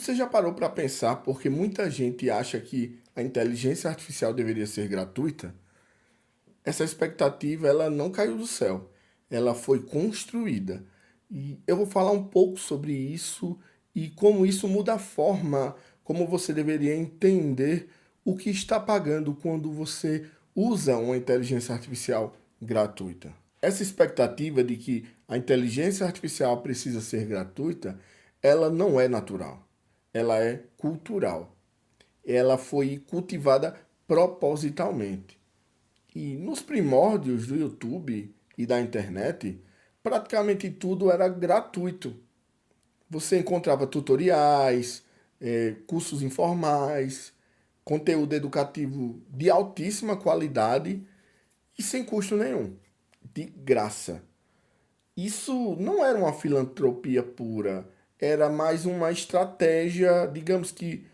Você já parou para pensar porque muita gente acha que a inteligência artificial deveria ser gratuita? Essa expectativa ela não caiu do céu, ela foi construída. E eu vou falar um pouco sobre isso e como isso muda a forma como você deveria entender o que está pagando quando você usa uma inteligência artificial gratuita. Essa expectativa de que a inteligência artificial precisa ser gratuita, ela não é natural, ela é cultural. Ela foi cultivada propositalmente. E nos primórdios do YouTube e da internet, praticamente tudo era gratuito. Você encontrava tutoriais, cursos informais, conteúdo educativo de altíssima qualidade e sem custo nenhum, de graça. Isso não era uma filantropia pura, era mais uma estratégia, digamos que,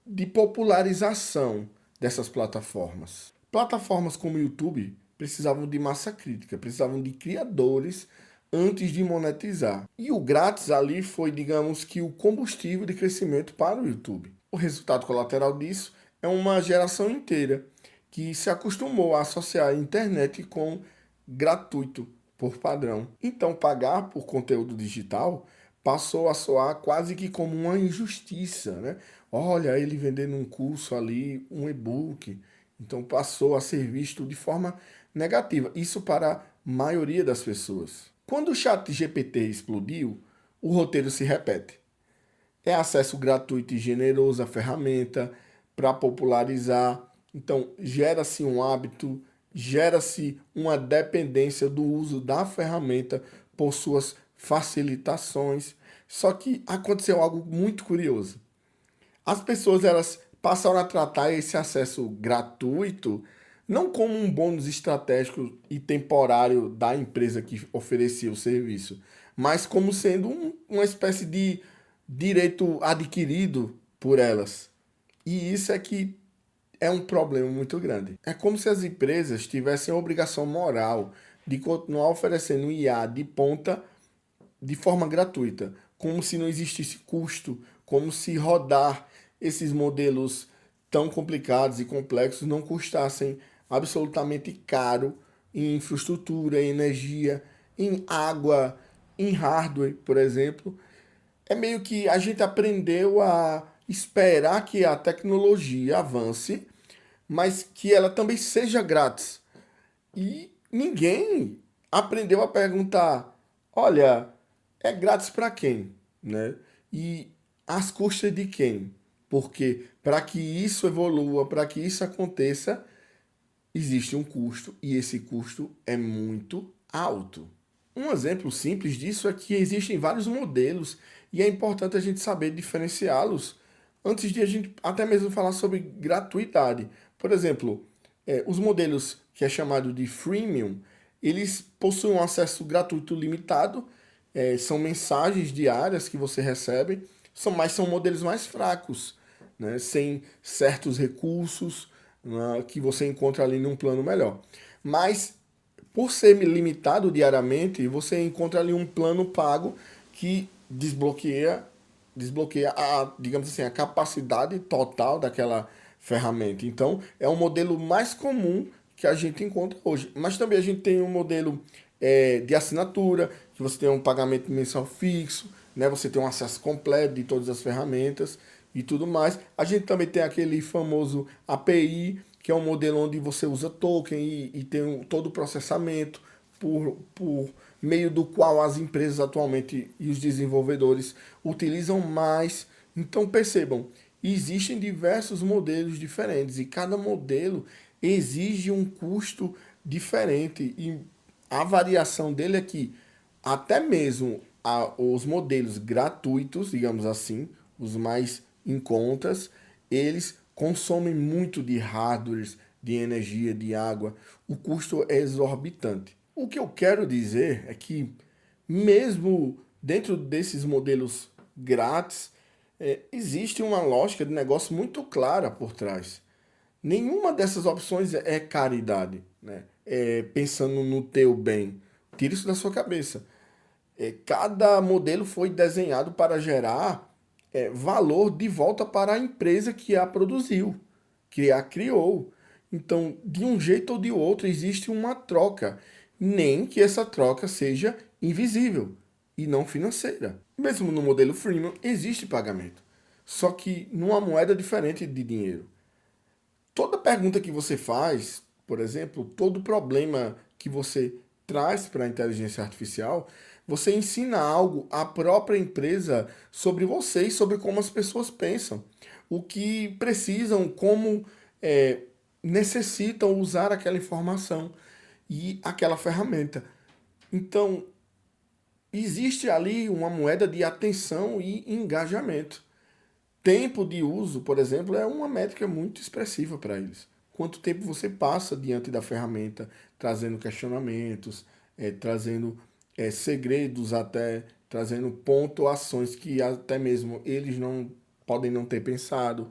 de popularização dessas plataformas. Plataformas como o YouTube precisavam de massa crítica, precisavam de criadores antes de monetizar. E o grátis ali foi, digamos que, o combustível de crescimento para o YouTube. O resultado colateral disso é uma geração inteira que se acostumou a associar a internet com gratuito por padrão. Então, pagar por conteúdo digital passou a soar quase que como uma injustiça, né? Olha, ele vendendo um curso ali, um e-book. Então, passou a ser visto de forma negativa. Isso para a maioria das pessoas. Quando o chat GPT explodiu, o roteiro se repete. É acesso gratuito e generoso à ferramenta para popularizar. Então, gera-se um hábito, gera-se uma dependência do uso da ferramenta por suas facilitações. Só que aconteceu algo muito curioso. As pessoas elas passaram a tratar esse acesso gratuito não como um bônus estratégico e temporário da empresa que oferecia o serviço, mas como sendo uma espécie de direito adquirido por elas. E isso é que é um problema muito grande. É como se as empresas tivessem a obrigação moral de continuar oferecendo IA de ponta de forma gratuita, como se não existisse custo, como se rodar esses modelos tão complicados e complexos não custassem absolutamente caro em infraestrutura, em energia, em água, em hardware, por exemplo. É meio que a gente aprendeu a esperar que a tecnologia avance, mas que ela também seja grátis. E ninguém aprendeu a perguntar: olha, é grátis para quem, né? E às custas de quem? Porque para que isso evolua, para que isso aconteça, existe um custo e esse custo é muito alto. Um exemplo simples disso é que existem vários modelos e é importante a gente saber diferenciá-los antes de a gente até mesmo falar sobre gratuidade. Por exemplo, os modelos que é chamado de freemium, eles possuem um acesso gratuito limitado, são mensagens diárias que você recebe, mas são modelos mais fracos, né, sem certos recursos, né, que você encontra ali num plano melhor. Mas por ser limitado diariamente, você encontra ali um plano pago que desbloqueia a, digamos assim, a capacidade total daquela ferramenta. Então, é um modelo mais comum que a gente encontra hoje. Mas também a gente tem um modelo de assinatura, que você tem um pagamento mensal fixo, né? Você tem um acesso completo de todas as ferramentas e tudo mais. A gente também tem aquele famoso API, que é um modelo onde você usa token e tem todo o processamento por meio do qual as empresas atualmente e os desenvolvedores utilizam mais. Então percebam, existem diversos modelos diferentes e cada modelo exige um custo diferente e a variação dele é que até mesmo os modelos gratuitos, digamos assim, os mais em contas, eles consomem muito de hardwares, de energia, de água. O custo é exorbitante. O que eu quero dizer é que, mesmo dentro desses modelos grátis, existe uma lógica de negócio muito clara por trás. Nenhuma dessas opções é caridade, né? Pensando no teu bem. Tira isso da sua cabeça. Cada modelo foi desenhado para gerar valor de volta para a empresa que a produziu, que a criou. Então, de um jeito ou de outro, existe uma troca, nem que essa troca seja invisível e não financeira. Mesmo no modelo freemium, existe pagamento, só que numa moeda diferente de dinheiro. Toda pergunta que você faz, por exemplo, todo problema que você traz para a inteligência artificial, você ensina algo à própria empresa sobre você e sobre como as pessoas pensam, o que precisam, como necessitam usar aquela informação e aquela ferramenta. Então, existe ali uma moeda de atenção e engajamento. Tempo de uso, por exemplo, é uma métrica muito expressiva para eles. Quanto tempo você passa diante da ferramenta, trazendo questionamentos, trazendo segredos até, trazendo pontuações que até mesmo eles não podem não ter pensado.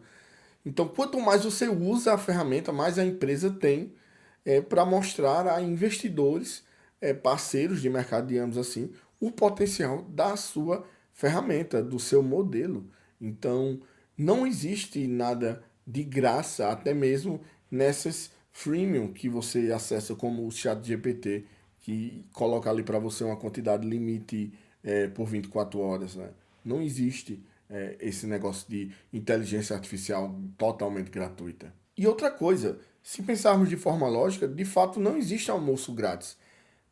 Então, quanto mais você usa a ferramenta, mais a empresa tem para mostrar a investidores, parceiros de mercado, digamos assim, o potencial da sua ferramenta, do seu modelo. Então, não existe nada de graça, até mesmo nessas freemium que você acessa, como o ChatGPT, que coloca ali para você uma quantidade limite por 24 horas. Né? Não existe esse negócio de inteligência artificial totalmente gratuita. E outra coisa, se pensarmos de forma lógica, de fato não existe almoço grátis.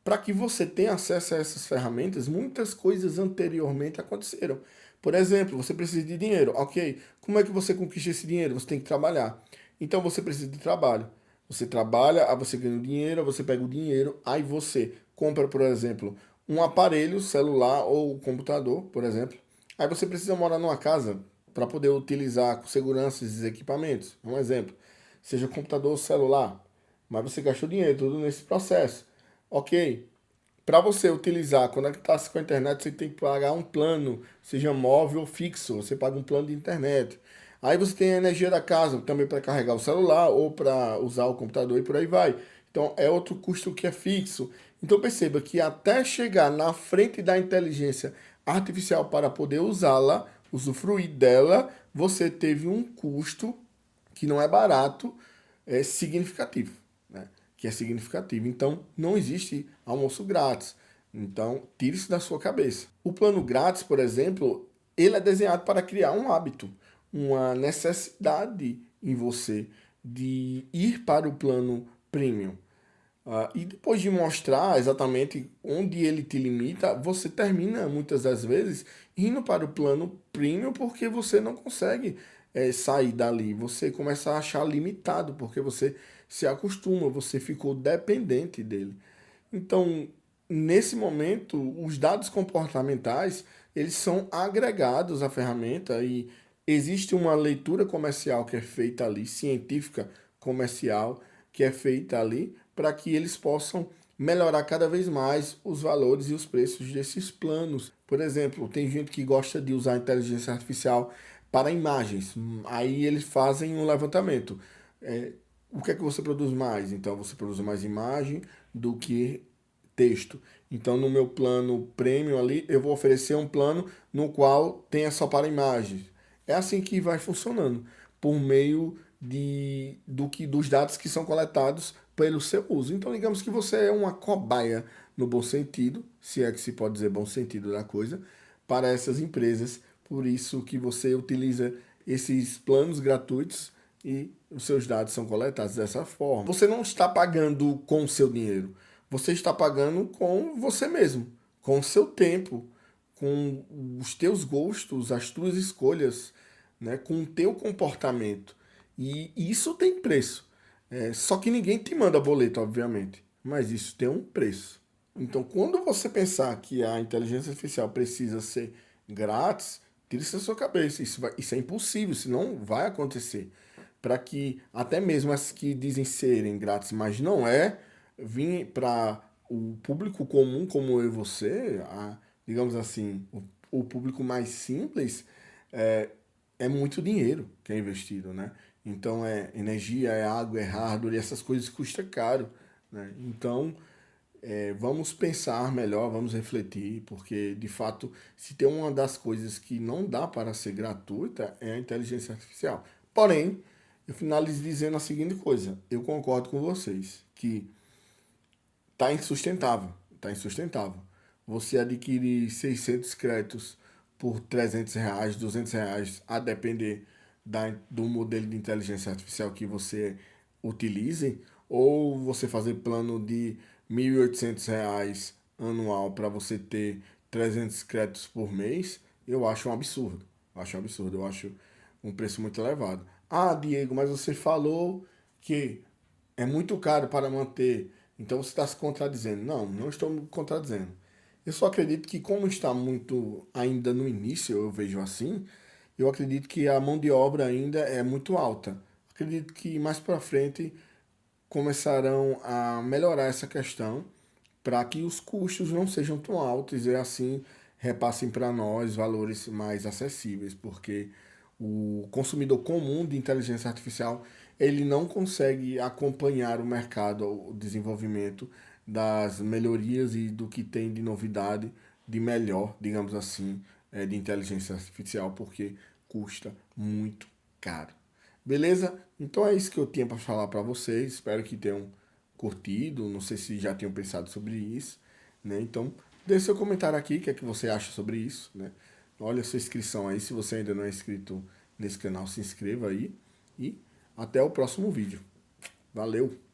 Para que você tenha acesso a essas ferramentas, muitas coisas anteriormente aconteceram. Por exemplo, você precisa de dinheiro. Ok, como é que você conquista esse dinheiro? Você tem que trabalhar. Então você precisa de trabalho. Você trabalha, aí você ganha o dinheiro, aí você pega o dinheiro, aí você compra, por exemplo, um aparelho celular ou computador, por exemplo. Aí você precisa morar numa casa para poder utilizar com segurança esses equipamentos. Um exemplo, seja computador ou celular. Mas você gastou dinheiro, tudo nesse processo. Ok, para você utilizar, conectar-se com a internet, você tem que pagar um plano, seja móvel ou fixo. Você paga um plano de internet. Aí você tem a energia da casa, também para carregar o celular ou para usar o computador e por aí vai. Então é outro custo que é fixo. Então perceba que até chegar na frente da inteligência artificial para poder usá-la, usufruir dela, você teve um custo que não é barato, é significativo, né? Que é significativo. Então, não existe almoço grátis. Então, tire isso da sua cabeça. O plano grátis, por exemplo, ele é desenhado para criar um hábito, uma necessidade em você de ir para o plano premium. E depois de mostrar exatamente onde ele te limita, você termina muitas das vezes indo para o plano premium porque você não consegue sair dali. Você começa a achar limitado porque você se acostuma, você ficou dependente dele. Então, nesse momento, os dados comportamentais eles são agregados à ferramenta e existe uma leitura comercial que é feita ali, científica comercial que é feita ali para que eles possam melhorar cada vez mais os valores e os preços desses planos. Por exemplo, tem gente que gosta de usar a inteligência artificial para imagens. Aí eles fazem um levantamento. O que é que você produz mais? Então você produz mais imagem do que texto. Então no meu plano premium ali, eu vou oferecer um plano no qual tenha só para imagens. É assim que vai funcionando, por meio dos dados que são coletados pelo seu uso. Então, digamos que você é uma cobaia, no bom sentido, se é que se pode dizer bom sentido da coisa, para essas empresas. Por isso que você utiliza esses planos gratuitos e os seus dados são coletados dessa forma. Você não está pagando com o seu dinheiro, você está pagando com você mesmo, com o seu tempo, com os teus gostos, as tuas escolhas, né, com o teu comportamento. E isso tem preço. Só que ninguém te manda boleto, obviamente. Mas isso tem um preço. Então, quando você pensar que a inteligência artificial precisa ser grátis, tire isso da sua cabeça. Isso é impossível, isso não vai acontecer. Para que até mesmo as que dizem serem grátis, mas não é, vir para o público comum como eu e você, digamos assim, o público mais simples, é, é muito dinheiro que é investido, né? Então é energia, é água, é hardware, e essas coisas custam caro, né? Então vamos pensar melhor, vamos refletir, porque de fato, se tem uma das coisas que não dá para ser gratuita é a inteligência artificial. Porém, eu finalizo dizendo a seguinte coisa: eu concordo com vocês que está insustentável, está insustentável. Você adquirir 600 créditos por R$ 300, R$ 200, a depender do modelo de inteligência artificial que você utilize, ou você fazer plano de R$ 1.800 anual para você ter 300 créditos por mês, eu acho um absurdo. Acho um absurdo, eu acho um preço muito elevado. Ah, Diego, mas você falou que é muito caro para manter, então você está se contradizendo. Não, não estou me contradizendo. Eu só acredito que, como está muito ainda no início, eu vejo assim, eu acredito que a mão de obra ainda é muito alta. Acredito que mais para frente começarão a melhorar essa questão para que os custos não sejam tão altos e assim repassem para nós valores mais acessíveis, porque o consumidor comum de inteligência artificial ele não consegue acompanhar o mercado, o desenvolvimento das melhorias e do que tem de novidade, de melhor, digamos assim, de inteligência artificial, porque custa muito caro. Beleza? Então é isso que eu tinha para falar para vocês. Espero que tenham curtido. Não sei se já tinham pensado sobre isso, né? Então, deixe seu comentário aqui, o que é que você acha sobre isso, né? Olha a sua inscrição aí. Se você ainda não é inscrito nesse canal, se inscreva aí. E até o próximo vídeo. Valeu!